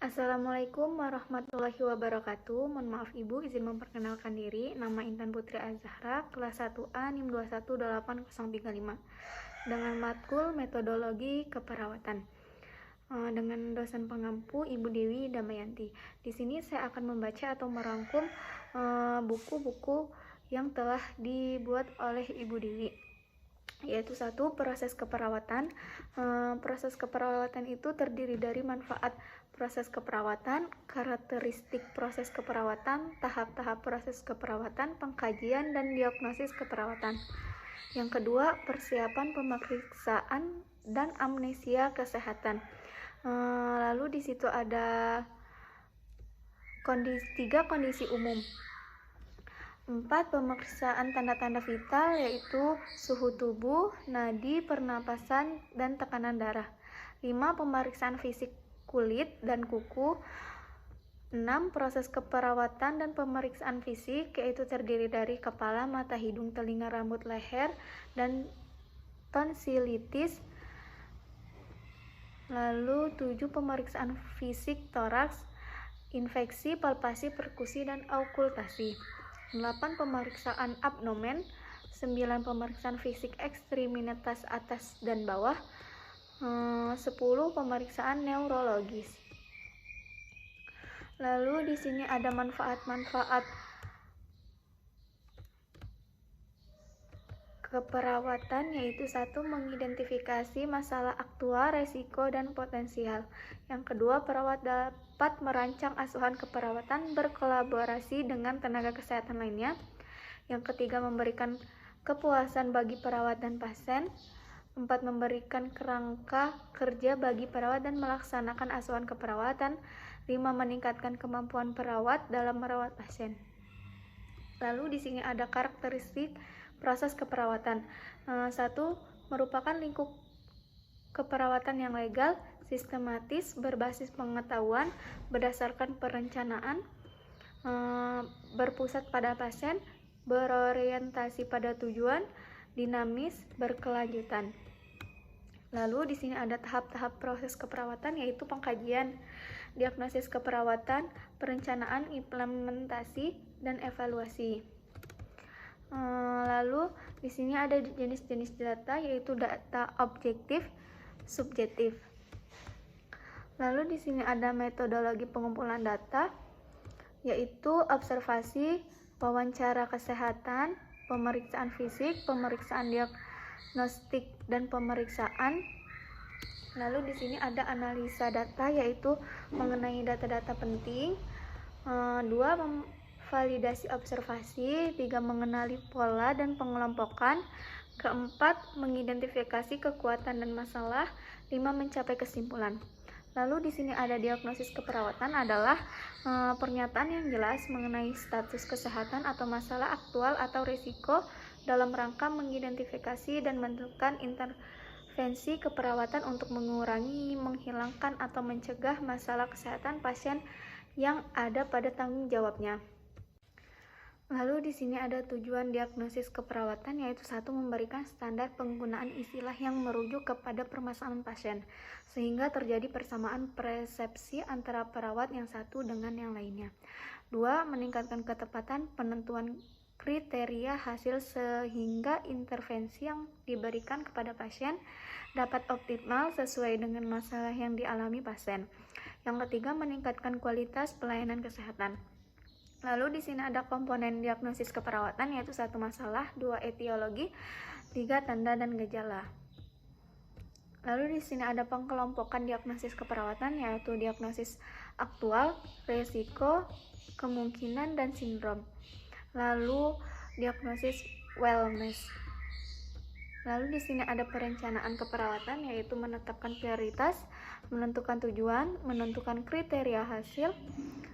Assalamualaikum warahmatullahi wabarakatuh. Mohon maaf Ibu, izin memperkenalkan diri. Nama Intan Putri Azahra, kelas 1A NIM 2188035. Dengan matkul metodologi keperawatan. Dengan dosen pengampu Ibu Dewi Damayanti. Di sini saya akan membaca atau merangkum buku-buku yang telah dibuat oleh Ibu Dewi. Yaitu satu, proses keperawatan. Proses keperawatan itu terdiri dari manfaat proses keperawatan, karakteristik proses keperawatan, tahap-tahap proses keperawatan, pengkajian dan diagnosis keperawatan. Yang kedua, persiapan pemeriksaan dan amnesia kesehatan. Lalu di situ ada tiga kondisi umum. 4. Pemeriksaan tanda-tanda vital, yaitu suhu tubuh, nadi, pernapasan, dan tekanan darah. 5. Pemeriksaan fisik kulit dan kuku. 6. Proses keperawatan dan pemeriksaan fisik, yaitu terdiri dari kepala, mata, hidung, telinga, rambut, leher, dan tonsilitis. Lalu 7. Pemeriksaan fisik toraks, infeksi, palpasi, perkusi, dan okultasi. 8. Pemeriksaan abdomen. 9. Pemeriksaan fisik ekstremitas atas dan bawah. 10. Pemeriksaan neurologis. Lalu di sini ada manfaat-manfaat keperawatan, yaitu 1. Mengidentifikasi masalah aktual, resiko, dan potensial. Yang kedua, perawat dapat merancang asuhan keperawatan berkolaborasi dengan tenaga kesehatan lainnya. Yang ketiga, memberikan kepuasan bagi perawat dan pasien. 4. Memberikan kerangka kerja bagi perawat dan melaksanakan asuhan keperawatan. 5. Meningkatkan kemampuan perawat dalam merawat pasien. Lalu di sini ada karakteristik proses keperawatan. 1. Merupakan lingkup keperawatan yang legal, sistematis, berbasis pengetahuan, berdasarkan perencanaan, berpusat pada pasien, berorientasi pada tujuan, dinamis, berkelanjutan. Lalu di sini ada tahap-tahap proses keperawatan, yaitu pengkajian, diagnosis keperawatan, perencanaan, implementasi, dan evaluasi. Lalu di sini ada jenis-jenis data, yaitu data objektif, subjektif. Lalu di sini ada metodologi pengumpulan data, yaitu observasi, wawancara kesehatan, pemeriksaan fisik, pemeriksaan diagnostik, dan pemeriksaan. Lalu di sini ada analisa data, yaitu mengenai data-data penting. 2. Validasi observasi. 3. Mengenali pola dan pengelompokan. 4. Mengidentifikasi kekuatan dan masalah. 5. Mencapai kesimpulan. Lalu di sini ada diagnosis keperawatan, adalah pernyataan yang jelas mengenai status kesehatan atau masalah aktual atau risiko dalam rangka mengidentifikasi dan menentukan intervensi keperawatan untuk mengurangi, menghilangkan, atau mencegah masalah kesehatan pasien yang ada pada tanggung jawabnya. Lalu di sini ada tujuan diagnosis keperawatan, yaitu 1. Memberikan standar penggunaan istilah yang merujuk kepada permasalahan pasien, sehingga terjadi persamaan persepsi antara perawat yang satu dengan yang lainnya. 2. Meningkatkan ketepatan penentuan kriteria hasil sehingga intervensi yang diberikan kepada pasien dapat optimal sesuai dengan masalah yang dialami pasien. Yang ketiga, meningkatkan kualitas pelayanan kesehatan. Lalu di sini ada komponen diagnosis keperawatan, yaitu 1. Masalah, 2. Etiologi, 3. Tanda dan gejala. Lalu di sini ada pengelompokan diagnosis keperawatan, yaitu diagnosis aktual, resiko, kemungkinan, dan sindrom. Lalu diagnosis wellness. Lalu di sini ada perencanaan keperawatan, yaitu menetapkan prioritas, menentukan tujuan, menentukan kriteria hasil,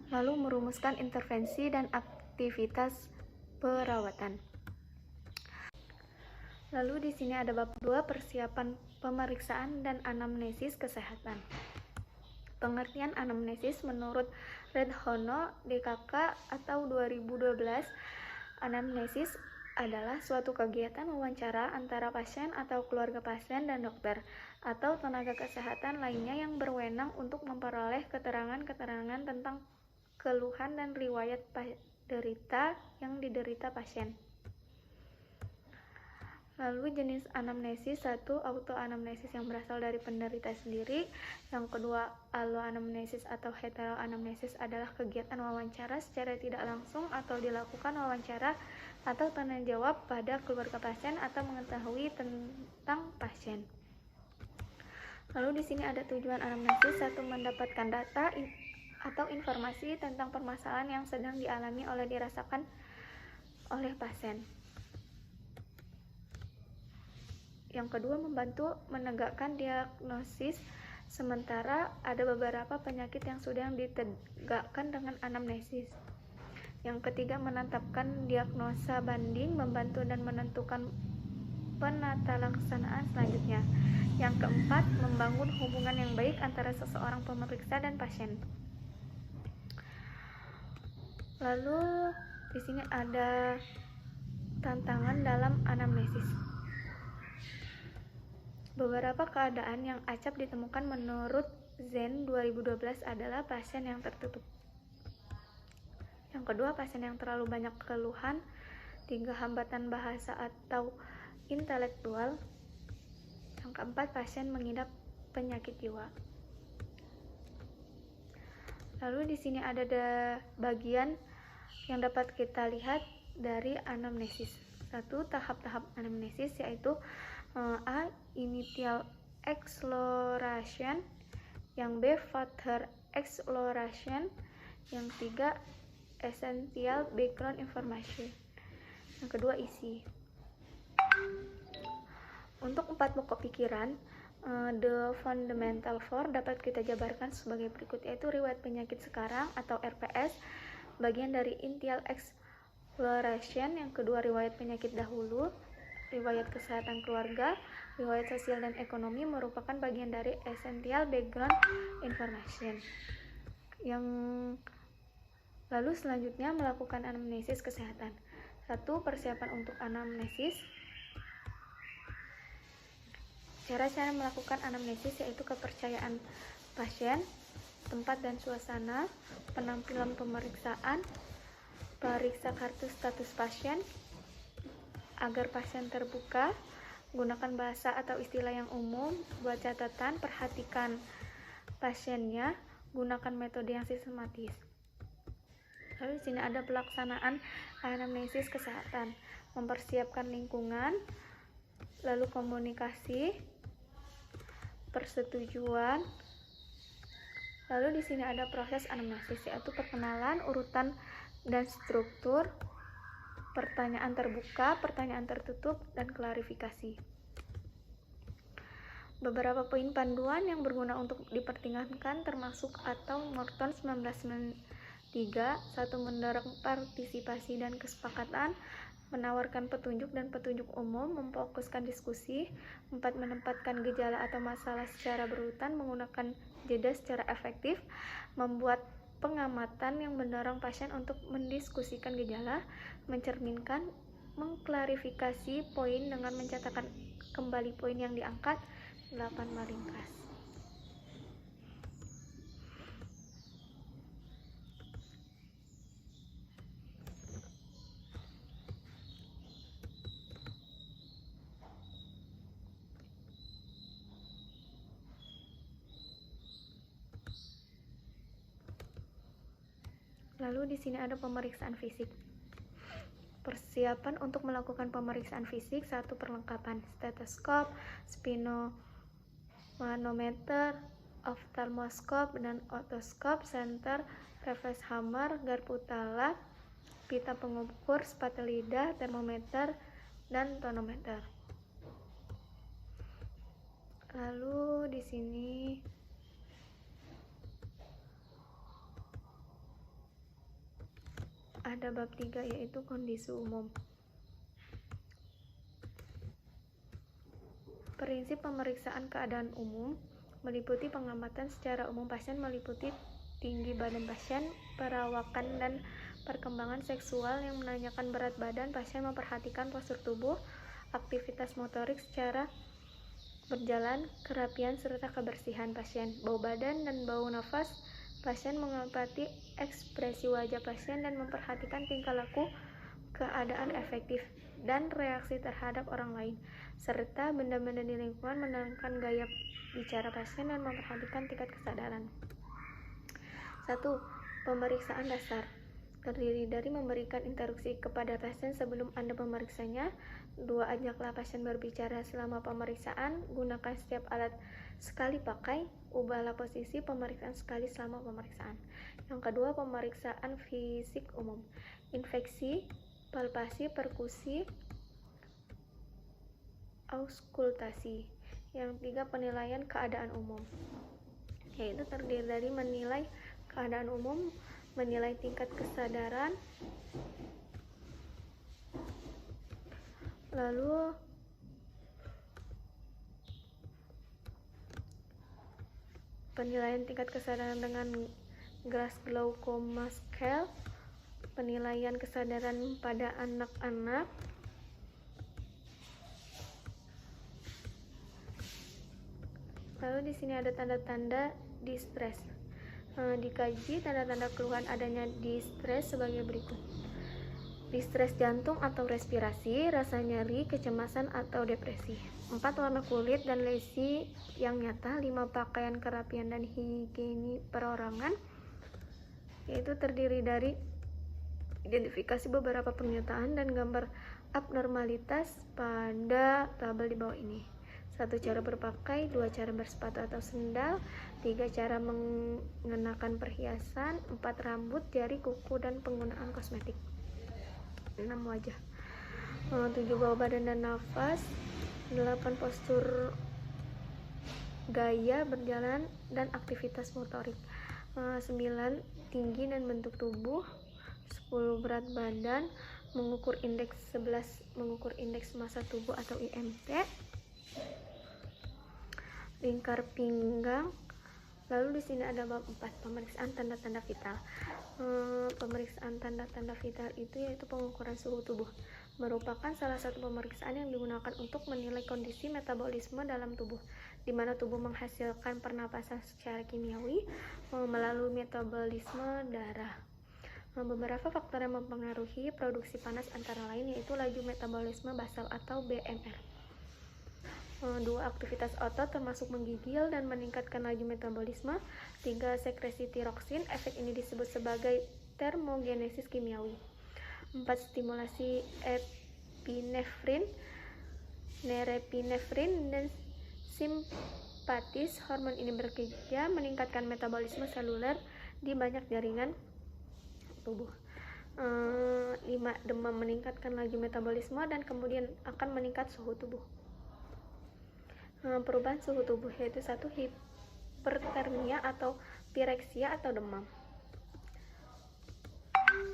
lalu merumuskan intervensi dan aktivitas perawatan. Lalu di sini ada bab 2, persiapan pemeriksaan dan anamnesis kesehatan. Pengertian anamnesis menurut Redhono DKK atau 2012, anamnesis adalah suatu kegiatan wawancara antara pasien atau keluarga pasien dan dokter atau tenaga kesehatan lainnya yang berwenang untuk memperoleh keterangan-keterangan tentang keluhan dan riwayat derita yang diderita pasien. Lalu jenis anamnesis, satu autoanamnesis yang berasal dari penderita sendiri. Yang kedua alloanamnesis atau heteroanamnesis adalah kegiatan wawancara secara tidak langsung atau dilakukan wawancara atau tanya jawab pada keluarga pasien atau mengetahui tentang pasien. Lalu di sini ada tujuan anamnesis, satu mendapatkan data atau informasi tentang permasalahan yang sedang dialami oleh dirasakan oleh pasien. Yang kedua, membantu menegakkan diagnosis, sementara ada beberapa penyakit yang sudah ditegakkan dengan anamnesis. Yang ketiga, menetapkan diagnosa banding, membantu dan menentukan penata laksanaan selanjutnya. Yang keempat, membangun hubungan yang baik antara seseorang pemeriksa dan pasien. Lalu di sini ada tantangan dalam anamnesis. Beberapa keadaan yang acap ditemukan menurut Zen 2012 adalah pasien yang tertutup. Yang kedua, pasien yang terlalu banyak keluhan. 3, hambatan bahasa atau intelektual. Yang keempat, pasien mengidap penyakit jiwa. Lalu di sini ada bagian yang dapat kita lihat dari anamnesis. 1, tahap-tahap anamnesis, yaitu A. Initial exploration. Yang B. Further exploration. Yang 3. Essential background information. Yang kedua, isi. Untuk 4 pokok pikiran, the fundamental four dapat kita jabarkan sebagai berikut, yaitu riwayat penyakit sekarang atau RPS, bagian dari initial exploration. Yang kedua, riwayat penyakit dahulu. Riwayat kesehatan keluarga, riwayat sosial dan ekonomi merupakan bagian dari essential background information. Lalu selanjutnya melakukan anamnesis kesehatan. 1. Persiapan untuk anamnesis. Cara-cara melakukan anamnesis yaitu kepercayaan pasien, tempat dan suasana, penampilan pemeriksaan, periksa kartu status pasien, agar pasien terbuka, gunakan bahasa atau istilah yang umum, buat catatan, perhatikan pasiennya, gunakan metode yang sistematis. Lalu di sini ada pelaksanaan anamnesis kesehatan, mempersiapkan lingkungan, lalu komunikasi, persetujuan. Lalu di sini ada proses anamnesis, yaitu perkenalan, urutan dan struktur, pertanyaan terbuka, pertanyaan tertutup, dan klarifikasi. Beberapa poin panduan yang berguna untuk dipertimbangkan termasuk atau Morton 1993, 1. Mendorong partisipasi dan kesepakatan, menawarkan petunjuk dan petunjuk umum, memfokuskan diskusi. 4. Menempatkan gejala atau masalah secara berurutan, menggunakan jeda secara efektif, membuat pengamatan yang mendorong pasien untuk mendiskusikan gejala, mencerminkan, mengklarifikasi poin dengan mencatatkan kembali poin yang diangkat. 8. Meringkas. Lalu di sini ada pemeriksaan fisik. Persiapan untuk melakukan pemeriksaan fisik. 1. Perlengkapan stetoskop, sphygmomanometer, oftalmoskop dan otoskop, senter, reverse hammer, garpu talas, pita pengukur, sepatu lidah, termometer, dan tonometer. Lalu di sini ada bab 3, yaitu kondisi umum. Prinsip pemeriksaan keadaan umum meliputi pengamatan secara umum pasien, meliputi tinggi badan pasien, perawakan dan perkembangan seksual yang menanyakan berat badan pasien, memperhatikan postur tubuh, aktivitas motorik secara berjalan, kerapian serta kebersihan pasien, bau badan dan bau nafas pasien, mengamati ekspresi wajah pasien dan memperhatikan tingkah laku, keadaan efektif dan reaksi terhadap orang lain, serta benda-benda di lingkungan, menenangkan gaya bicara pasien dan memperhatikan tingkat kesadaran. 1. Pemeriksaan dasar terdiri dari memberikan instruksi kepada pasien sebelum Anda memeriksanya. 2. Ajaklah pasien berbicara selama pemeriksaan. Gunakan setiap alat sekali pakai. Ubahlah posisi pemeriksaan sekali selama pemeriksaan. Yang kedua, pemeriksaan fisik umum. Infeksi, palpasi, perkusi, auskultasi. Yang tiga, penilaian keadaan umum, yaitu terdiri dari menilai keadaan umum, menilai tingkat kesadaran, lalu penilaian tingkat kesadaran dengan Glasgow Coma Scale, penilaian kesadaran pada anak-anak, lalu di sini ada tanda-tanda distress. Dikaji tanda-tanda keluhan adanya distress sebagai berikut. Distress jantung atau respirasi, rasa nyeri, kecemasan atau depresi. 4. Warna kulit dan lesi yang nyata. 5. Pakaian, kerapian dan higiene perorangan, yaitu terdiri dari identifikasi beberapa pernyataan dan gambar abnormalitas pada tabel di bawah ini. 1. Cara berpakaian. 2. Cara bersepatu atau sendal. 3. Cara mengenakan perhiasan. 4. Rambut, jari, kuku, dan penggunaan kosmetik. 6. Wajah. 7. Bau badan dan nafas. 8. Postur, gaya berjalan, dan aktivitas motorik. 9. Tinggi dan bentuk tubuh. 10. Berat badan. Mengukur indeks 11. Mengukur indeks massa tubuh atau IMT. Lingkar pinggang. Lalu di sini ada bab 4, pemeriksaan tanda-tanda vital. Pemeriksaan tanda-tanda vital itu yaitu pengukuran suhu tubuh, merupakan salah satu pemeriksaan yang digunakan untuk menilai kondisi metabolisme dalam tubuh, di mana tubuh menghasilkan pernapasan secara kimiawi melalui metabolisme darah. Beberapa faktor yang mempengaruhi produksi panas antara lain yaitu laju metabolisme basal atau BMR. 2. Aktivitas otot termasuk menggigil dan meningkatkan laju metabolisme. 3. Sekresi tiroksin, efek ini disebut sebagai termogenesis kimiawi. 4. Stimulasi epinefrin, norepinefrin, dan simpatis. Hormon ini bekerja meningkatkan metabolisme seluler di banyak jaringan tubuh. 5. Demam, meningkatkan laju metabolisme dan kemudian akan meningkat suhu tubuh. Perubahan suhu tubuh yaitu 1. Hipertermia atau pireksia atau demam.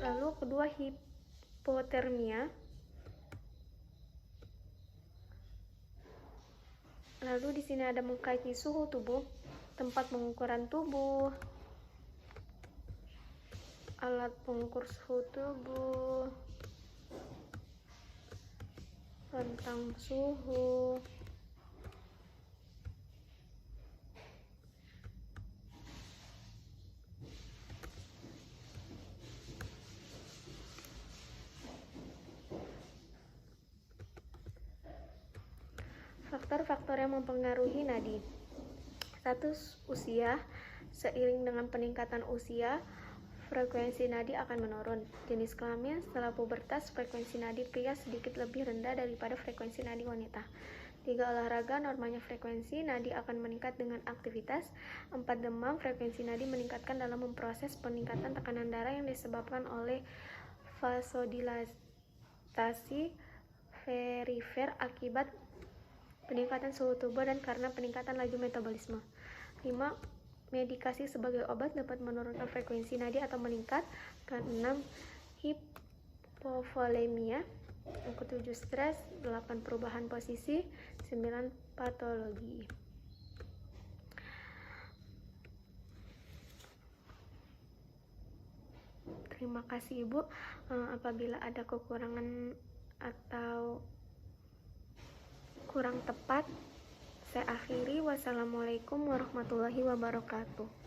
Lalu kedua, hipotermia. Lalu di sini ada mengkaji suhu tubuh, tempat pengukuran tubuh, alat pengukur suhu tubuh, rentang suhu, faktor-faktor yang mempengaruhi nadi. 1. Usia. Seiring dengan peningkatan usia, frekuensi nadi akan menurun. Jenis kelamin. Setelah pubertas, frekuensi nadi pria sedikit lebih rendah daripada frekuensi nadi wanita. 3. Olahraga. Normanya frekuensi nadi akan meningkat dengan aktivitas. 4. Demam. Frekuensi nadi meningkatkan dalam memproses peningkatan tekanan darah yang disebabkan oleh vasodilatasi perifer akibat peningkatan suhu tubuh dan karena peningkatan laju metabolisme. 5. Medikasi sebagai obat dapat menurunkan frekuensi nadi atau meningkatkan. 6. Hipovolemia. 7. Stres. 8. Perubahan posisi. 9. Patologi. Terima kasih Ibu. Apabila ada kekurangan atau kurang tepat, saya akhiri. Wassalamualaikum warahmatullahi wabarakatuh.